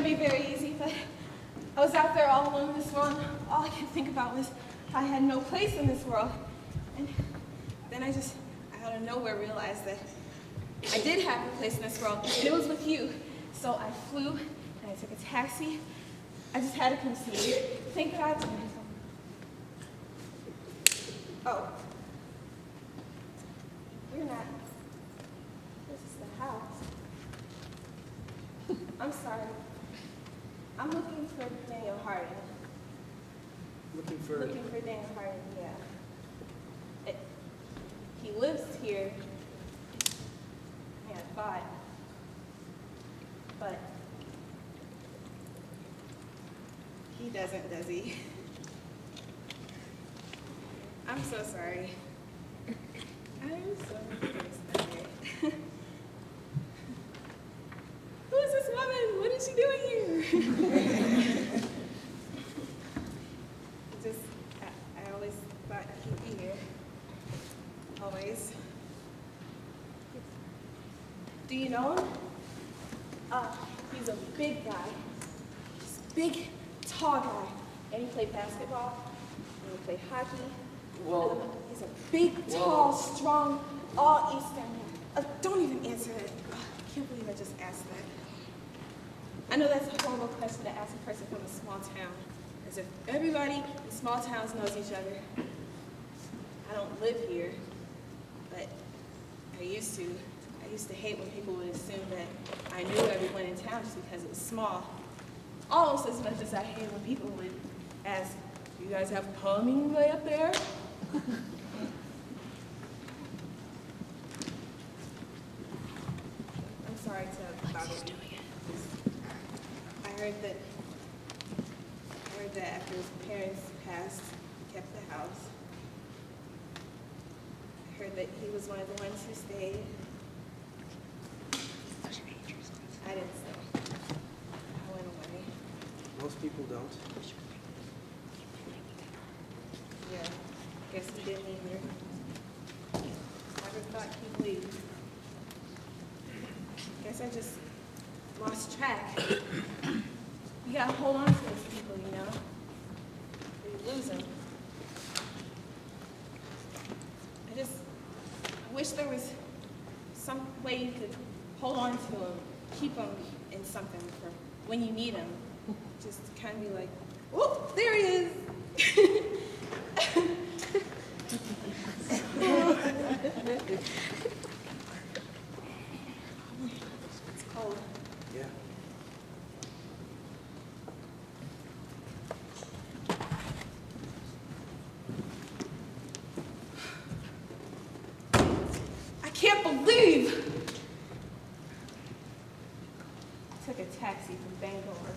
be very easy, but I was out there all alone in this world. All I could think about was I had no place in this world. And then I out of nowhere, realized that I did have a place in this world, and it was with you. So I flew, and I took a taxi. I just had to come see you. Thank God. Oh. You're not. This is the house. I'm sorry. I'm looking for Daniel Harding. Looking for Daniel Harding, yeah. He lives here. Yeah, I thought. But he doesn't, does he? I'm so sorry. I'm so sorry. Who is this woman? What is she doing here? I always thought he'd be here. Always. Do you know him? He's a big guy. He's a big, tall guy. And he played basketball. And he played hockey. Well, he's a big, tall, strong, all Eastern. Don't even answer it. I can't believe I just asked that. I know that's a horrible question to ask a person from a small town, as if everybody in small towns knows each other. I don't live here, but I used to. I used to hate when people would assume that I knew everyone in town just because it was small. Almost as much as I hate when people would ask, "Do you guys have plumbing way up there?" I'm sorry to bother you. I heard that after his parents passed, he kept the house. I heard that he was one of the ones who stayed. I didn't stay. I went away. Most people don't. Yeah, guess he didn't either. Never thought he'd leave. Guess I just lost track. You gotta hold on to those people, you know? Or you lose them. I wish there was some way you could hold on to them, keep them in something for when you need them. Just kind of be like, oh, there he is. It's cold. Yeah. I can't believe I took a taxi from Bangor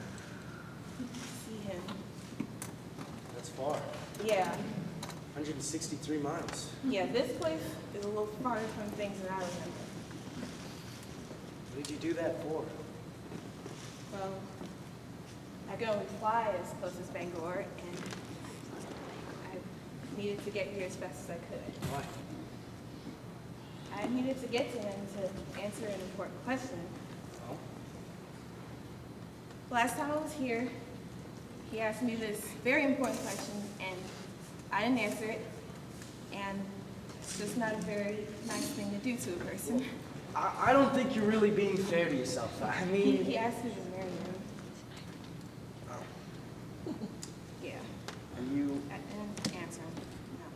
to see him. That's far. Yeah. 163 miles. Yeah, this place is a little farther from things than I remember. What did you do that for? Well, I could only fly as close as Bangor, and I needed to get here as fast as I could. Why? I needed to get to him to answer an important question. Oh? Last time I was here, he asked me this very important question, and I didn't answer it, and it's just not a very nice thing to do to a person. I don't think you're really being fair to yourself. I mean... He asked me to marry him. Oh. Yeah. And you... I didn't answer him, no.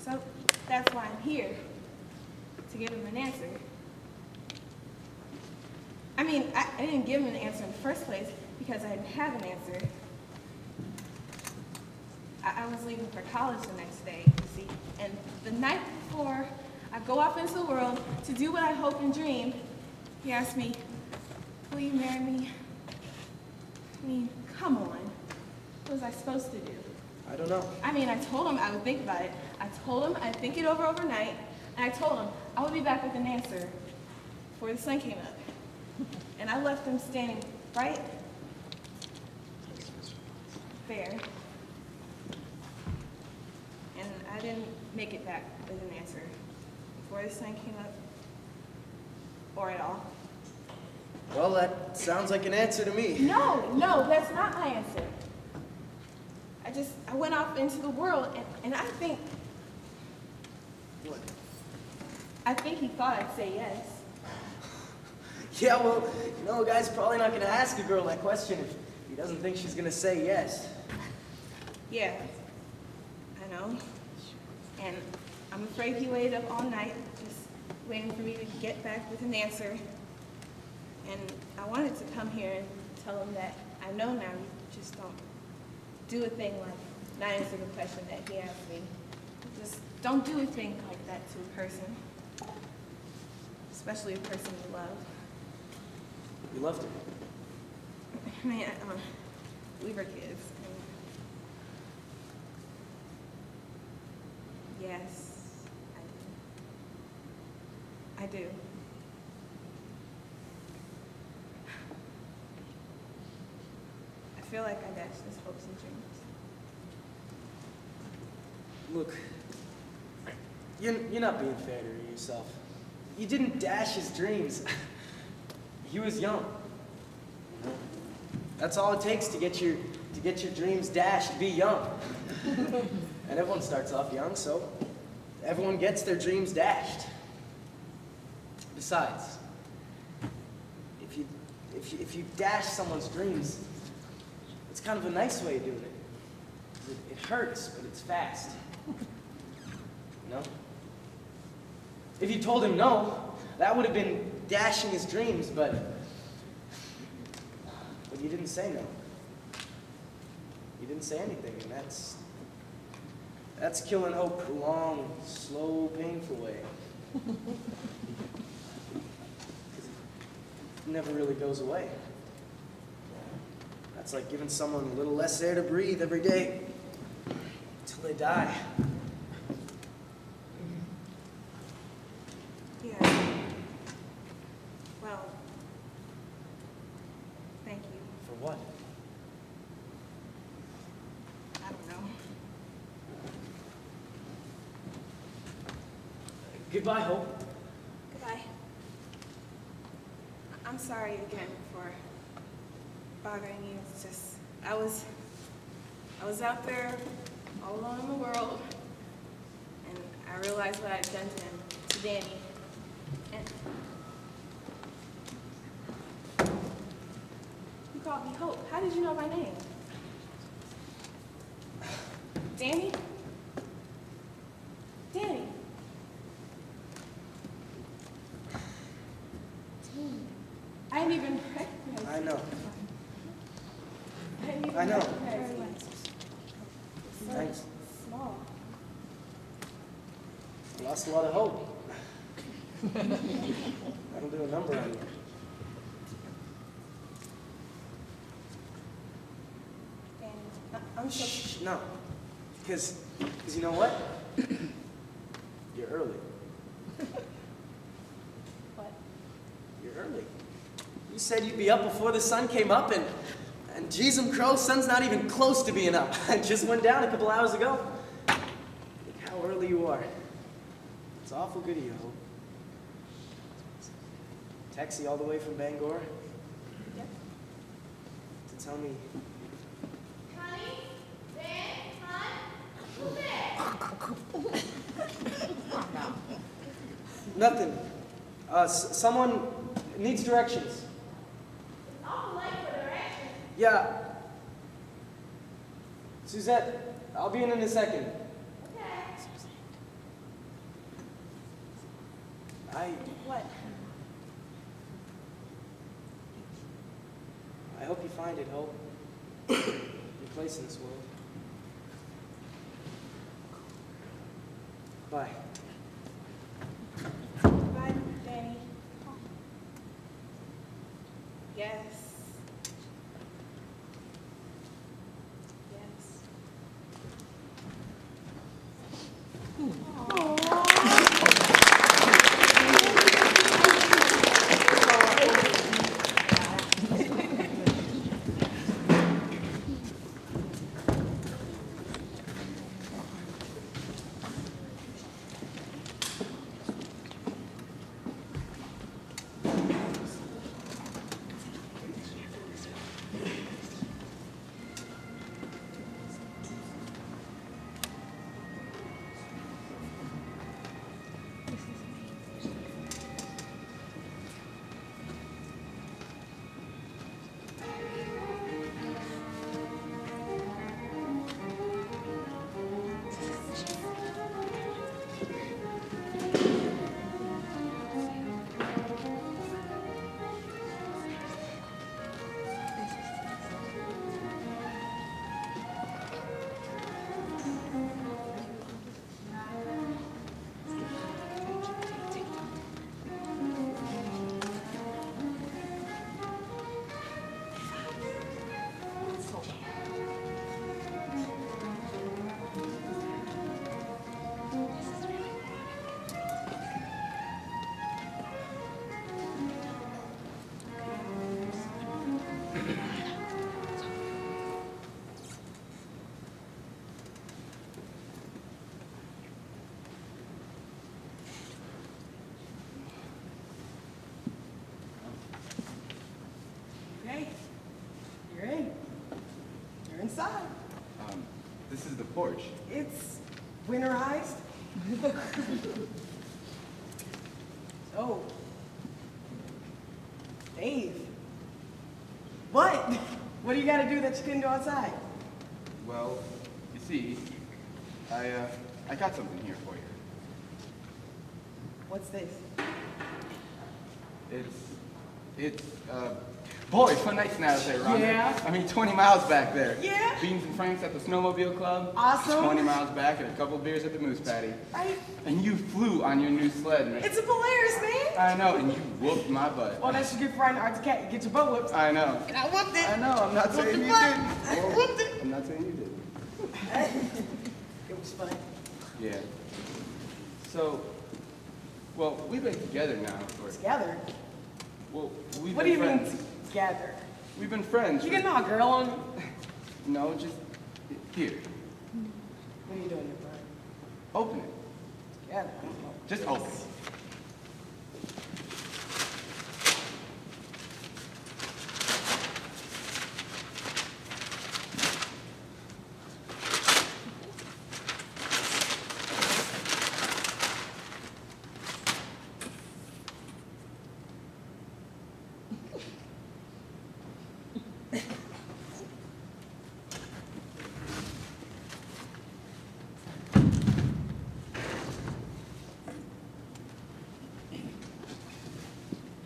So that's why I'm here, to give him an answer. I mean, I didn't give him an answer in the first place because I didn't have an answer. I was leaving for college the next day, you see, and the night before I go off into the world to do what I hope and dream, he asked me, will you marry me? I mean, come on. What was I supposed to do? I don't know. I mean, I told him I would think about it. I told him I'd think it over overnight, and I told him I would be back with an answer before the sun came up. And I left him standing right there. And I didn't make it back with an answer before the sun came up, or at all. Well, that sounds like an answer to me. No, no, that's not my answer. I went off into the world, and I think What? he thought I'd say yes. Yeah, well, you know, a guy's probably not going to ask a girl that question if he doesn't think she's going to say yes. Yeah, I know. And I'm afraid he waited up all night, just waiting for me to get back with an answer. And I wanted to come here and tell him that I know now you just don't do a thing like not answer the question that he asked me. Just don't do a thing like that to a person, especially a person you love. You loved her. I mean, we were kids. Yes, I do. I feel like I dashed his hopes and dreams. Look, you're not being fair to yourself. You didn't dash his dreams. He was young. You know? That's all it takes to get your dreams dashed. Be young. And everyone starts off young, so everyone gets their dreams dashed. Besides, if you dash someone's dreams, it's kind of a nice way of doing it. It hurts, but it's fast. You know? If you told him no, that would have been dashing his dreams, but you didn't say no. You didn't say anything, and that's killing hope the long, slow, painful way. It never really goes away. That's like giving someone a little less air to breathe every day until they die. Yeah. Well, thank you. For what? I don't know. Goodbye, Hope. Goodbye. I'm sorry again for bothering you. It's just, I was out there all alone in the world, and I realized what I'd done to him, to Danny. And you called me Hope. How did you know my name? Danny? Danny. I didn't even recognize you. I know. I didn't even I know. recognize you. So Thanks. small. Lost a lot of hope. That'll do a number on you. And I'm so... Shh, no. Because you know what? You're early. What? You're early. You said you'd be up before the sun came up, and geez, crow, sun's not even close to being up. It just went down a couple hours ago. Look how early you are. It's awful good of you, Hope. Taxi all the way from Bangor Yep. to tell me. Connie? Ben? Hon? Who's there? Nothing. Someone needs directions. It's awful late for directions. Yeah. Suzette, I'll be in a second. Okay. What? I hope you find it, Hope. Your place in this world. Bye. Bye, Danny. Yes. Yes. inside. This is the porch. It's winterized. So, Dave, what? What do you got to do that you couldn't do outside? Well, you see, I got something here for you. What's this? Boy, so nice and out there, Rhonda. Yeah. I mean, 20 miles back there. Yeah. Beans and Franks at the Snowmobile Club. Awesome. 20 miles back and a couple beers at the Moose Patty. Right? And you flew on your new sled, man. It's a Polaris, man. I know, and you whooped my butt. Well, that's good for riding Arctic Cat. You get your butt whooped. I know. And I whooped it. I know, I'm not saying you Whooped your didn't. butt. I whooped it. I'm not saying you didn't. It was fun. Yeah. So, well, we've been together now for, Together? well, we've What do been you mean friends. together? We've been friends. You for- get no girl on me? No, just here. What are you doing here, Brian? Open it. Together. I don't know. Just open it.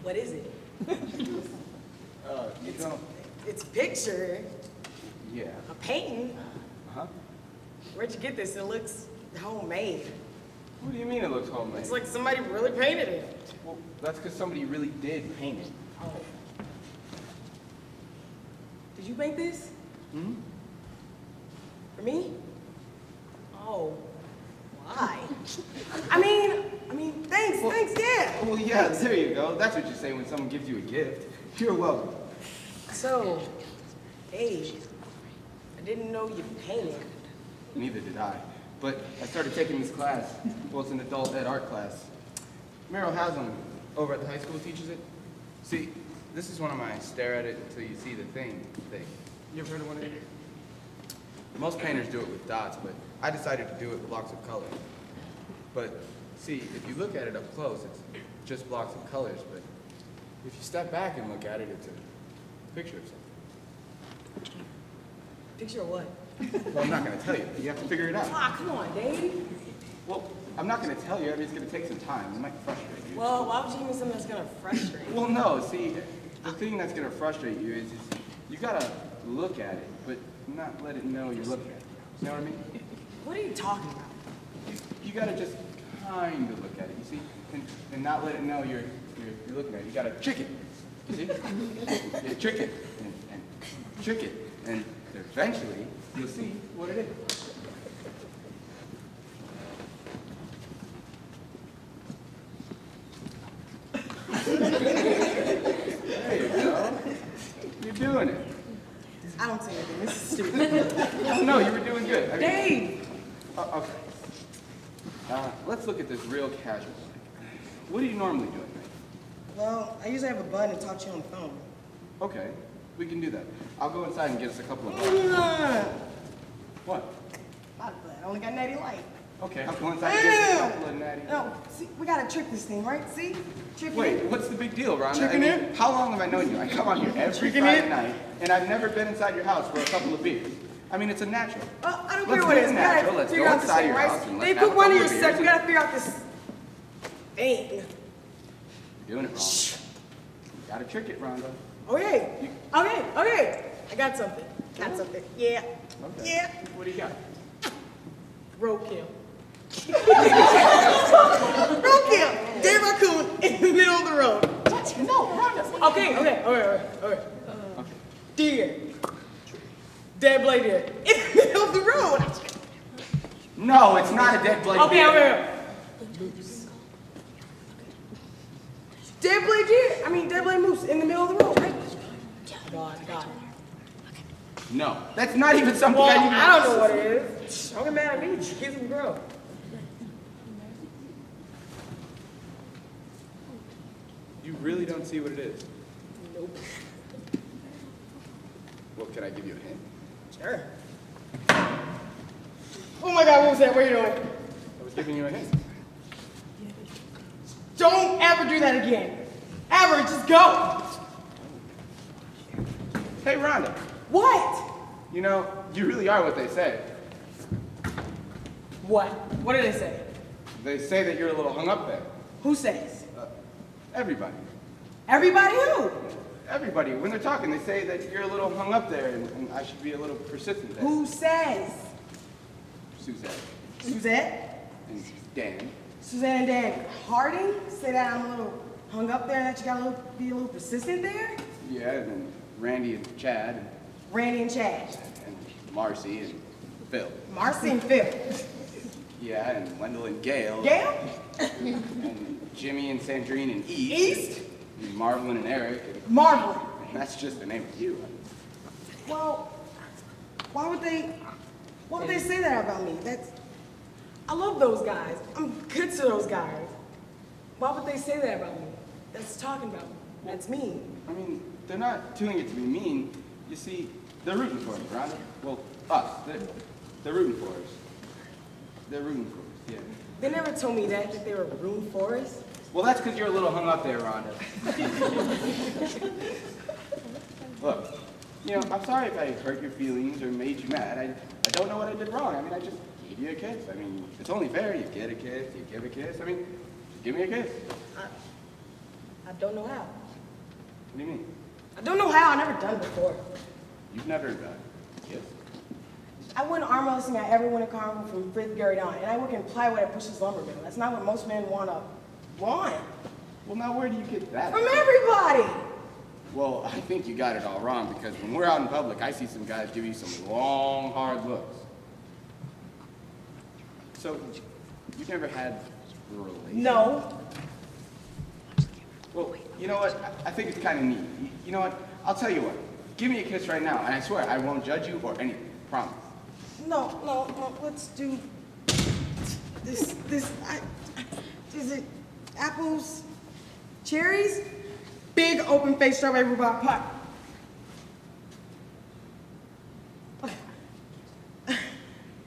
What is it? You don't. It's a picture, Yeah. a painting. Uh-huh. Where'd you get this? It looks homemade. What do you mean it looks homemade? It's like somebody really painted it. Well, that's because somebody really did paint it. Oh. Did you make this? Hmm? For me? Oh. Why? I mean, thanks, yeah. Well, yeah, there you go. That's what you say when someone gives you a gift. You're welcome. So, Dave, I didn't know you painted. Neither did I. But I started taking this class. Well, it's an adult ed art class. Meryl Haslam over at the high school teaches it. See, this is one of my stare at it until you see the thing. You ever heard of one of these? Most painters do it with dots, but I decided to do it with blocks of color. But see, if you look at it up close, it's just blocks of colors. But if you step back and look at it, it's a picture of something. Picture of what? Well, I'm not going to tell you. You have to figure it out. Ah, come on, Dave. Well, I'm not going to tell you. I mean, it's going to take some time. It might frustrate you. Well, why would you give me something that's gonna frustrate you? Well, no. See, the thing that's going to frustrate you is you got to look at it, but not let it know you're looking at it. You know what I mean? What are you talking about? You got to just kind of look at it, you see? And not let it know you're looking at it. You got to trick it. You see? You trick it and trick it. And eventually, you'll see what it is. There you go. You're doing it. I don't see anything. This is stupid. Oh, no, you were doing good. I mean, Dave! okay. Let's look at this real casual. What do you normally do at night? Well, I usually have a button and talk to you on the phone. Okay, we can do that. I'll go inside and get us a couple of. Not What? a button. I only got Natty Light. Okay, I'll go inside and get us a couple of natty. No, see, we gotta trick this thing, right? See? Trick Wait, it. what's the big deal, Ron? Chicken in? How long have I known you? I come out here every Chicken Friday in? night, and I've never been inside your house for a couple of beers. I mean, it's a natural. I don't Let's care what do it is. it We gotta natural. Let's figure go out this inside thing, your right? house and let's Dave, have put a one of couple your of sets. beers. We gotta figure out this thing. You're doing it wrong. You gotta trick it, Rhonda. Okay. Okay. I got something. Got something. Yeah. Okay. Yeah. What do you got? Roadkill. Roadkill. Dead raccoon in the middle of the road. No, Rhonda. Okay. Deer. Dead blade deer. In the middle of the road. No, it's not a dead bloody Okay. deer. Dead blade deer. Dead blade moose in the middle of the road, right? God. No, that's not even something Well, I even. I don't know what it is. Don't get mad at me. Kids can grow. You really don't see what it is. Nope. Well, can I give you a hint? Sure. Oh my God, what was that? What are you doing? I was giving you a hint. Don't ever do that again. Ever, just go. Hey, Rhonda, What? you know, you really are what they say. What? What did they say? They say that you're a little hung up there. Who says? Everybody. Everybody who? Everybody. When they're talking, they say that you're a little hung up there and I should be a little persistent there. Who says? Suzette. Suzette? And Dan. Suzanne and Dan Harding say that I'm a little hung up there and that you gotta be a little persistent there? Yeah, and then Randy and Chad Randy and Chad. and Marcy and Phil. Marcy and Phil. Yeah, and Wendell and Gail. Gail? And Jimmy and Sandrine and East. East? And Marvelyn and Eric. Marvel. And that's just the name of you. Well, why would they say that about me? I love those guys. I'm good to those guys. Why would they say that about me? That's talking about me. That's mean. I mean, they're not doing it to be mean. You see, they're rooting for us, Rhonda. Well, us. They're rooting for us. They're rooting for us, yeah. They never told me that they were rooting for us. Well, that's because you're a little hung up there, Rhonda. Look, you know, I'm sorry if I hurt your feelings or made you mad. I don't know what I did wrong. I mean, I just gave you a kiss. I mean, it's only fair. You get a kiss, you give a kiss. I mean, just give me a kiss. I don't know how. What do you mean? I don't know how. I've never done it before. You've never kiss? I went arm wrestling at every winter carnival from 5th grade on, and I work in plywood at Bush's Lumber Mill. That's not what most men want. Well, now where do you get that? From everybody. Well, I think you got it all wrong because when we're out in public, I see some guys give you some long, hard looks. So, you've never had a relationship? No. Well, you know what? I think it's kind of neat. You know what? I'll tell you what. Give me a kiss right now, and I swear I won't judge you or anything. Promise. No. Let's do this. Is it apples, cherries? Big open-faced strawberry rhubarb pie.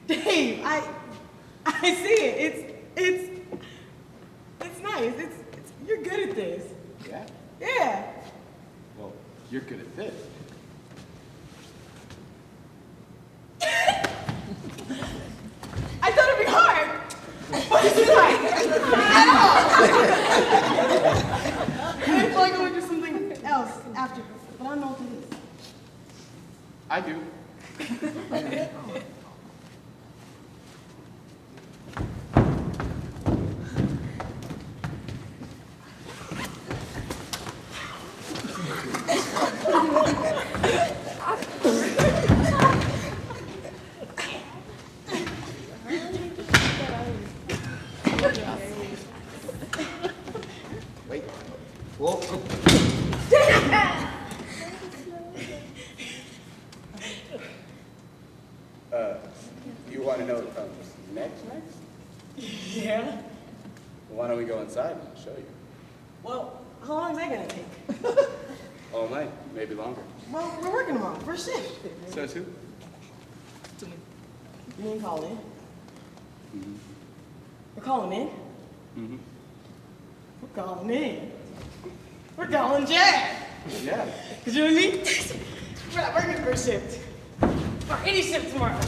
Dave, I see it. It's nice. You're good at this. Yeah? Yeah. Well, you're good at this. I thought it'd be hard. But it's not at all. I feel like I would do something else after, but I don't know what it is. I do. Wait. Whoa. You want to know what comes next? Yeah? Well, why don't we go inside and I'll show you. Well, how long is that gonna take? All night, maybe longer. Well, we're working tomorrow, first shift. Says who? You mean call in? Mm-hmm. We're calling in? Mm-hmm. We're calling in. We're calling Jack. Yeah. Cause you know what I mean? We're not working first shift. Or any shift tomorrow.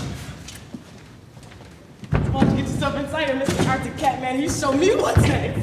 Why don't you get yourself inside here, Mr. Arctic Cat Man? You show me what's next.